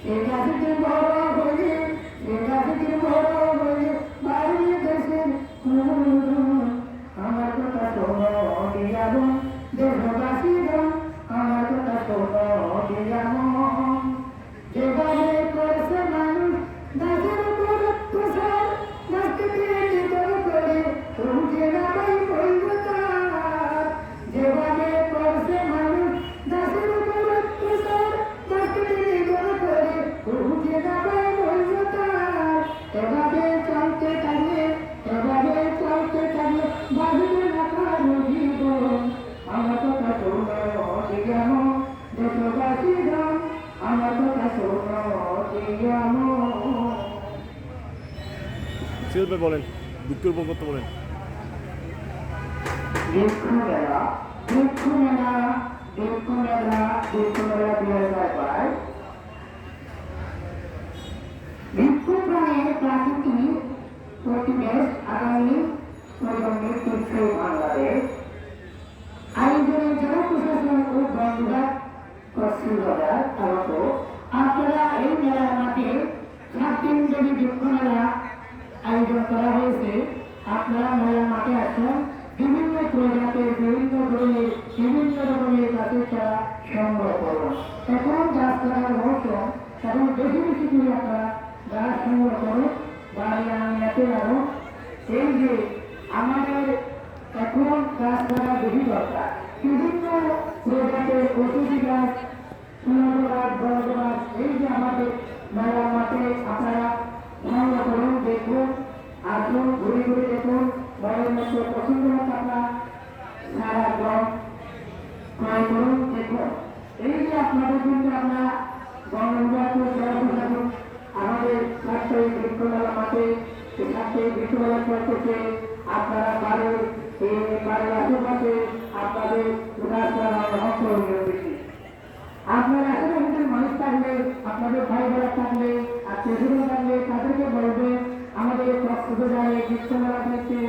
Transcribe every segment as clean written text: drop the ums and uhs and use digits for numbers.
সে গাছটি বড় হয়ে সে গাছটি বড় হয়ে বাড়িয়ে দেশের আমার কথা শোনো দিয়াবন দেশবাসীগণ আমার কথা শোনো দিয়াবন যেভাবে করেছে মানুষ গাছের উপর অত্যাচার গাছকে নিধন করে রুখে রাখাই বলব তার যেভাবে করেছে মানুষ গাছের উপর অত্যাচার গাছকে নিধন করে রুখে রাখাই বলব তার এভাবে চলতে থাকলে বাজবে রাখার জীবন আমার কথা শোনো দিয়ামো দেশবাসীগণ আমার কথা শোনো দিয়ামো। সিরাজ ভাই বলেন, দুঃখের উপর করতে বলেন। দুঃখ মেলা 2005 ভিক্ষু প্রাণের প্রাকৃতিক পরিবেশ আগামী প্রজন্মের টেকসই বাংলাদেশ আয়োজনে জেলা প্রশাসন ও বন্ধুরা কক্সবাজার আগত আপনারা এই মেলার মাঠে 7 দিন ধরে ভিক্ষু মেলা আয়োজন করা হয়েছে। আপনারা মেলার মাঠে আসুন, বিভিন্ন প্রজাতির বিভিন্ন ধরনের বিভিন্ন রকমের গাছের চারা সংগ্রহ করুন। এখন গাছ লাগানোর মৌসুম, এবং বেশি বেশি করে আপনারা গাছ সংগ্রহ করুন, বাড়ি আনতে লাগুন। এই যে আমাদের এখন গাছ লাগার বেশি দরকার, বিভিন্ন প্রজাতির ঔষধি গাছ, সুন্দর গাছ, বড় গাছ, এই যে আমাদের মেলার মাঠে আপনারা সংগ্রহ করুন, দেখুন, আসুন, ঘুরে ঘুরে দেখুন, মনের মধ্যে পছন্দ মতো আপনার সারা গ্রহ ক্রয় করুন, দেখুন। এই যে আপনাদের কিন্তু আমরা গণবিভাগীয় জনপ্রশাসন আমাদের সাপ্তাহিক বৃক্ষমেলা মাঠে সাপ্তাহিক বৃক্ষমেলা করতেছে। আপনারা বাড়ির আশেপাশে আপনাদের অংশগ্রহণ বেশি আপনার আশেপাশের মানুষ থাকলে, আপনাদের ভাই বোনা থাকলে, আত্মীয় থাকলে তাদেরকে বলবেন আমাদের কক্সবাজারে বৃক্ষমেলা থেকে,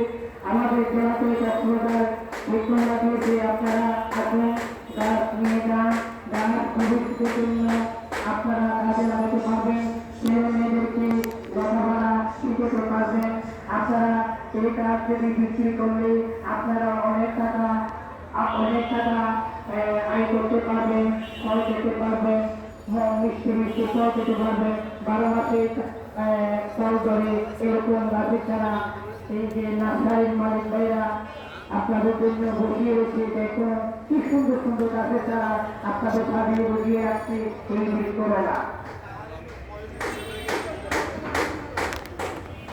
আমাদের জেলাতে কক্সবাজার বৃক্ষমেলা থেকে আপনারা আসুন, গাছ নিয়ে যান, গাছ ভবিষ্যতের জন্য আপনারা কাজে লাগাতে পারবেন, ছেলে মেয়েদেরকে লেখাপড়া শিখাতে পারবেন। আপনারা এই কাজ যদি বিক্রি করলে আপনারা অনেক টাকা আয় করতে পারবেন, ফল খেতে পারবেন, মিষ্টি মিষ্টি ফল খেতে পারবেন। 12 মাসে ফল ধরে এরকম গাছের ছাড়া এই যে নার্সারির মালিক ভাইরা আপনাদের জন্য বসিয়ে রয়েছে। দেখুন কি সুন্দর সুন্দর গাছের ছাড়া আপনাদের সাজিয়ে বসিয়ে আসছে এই বৃক্ষমেলা।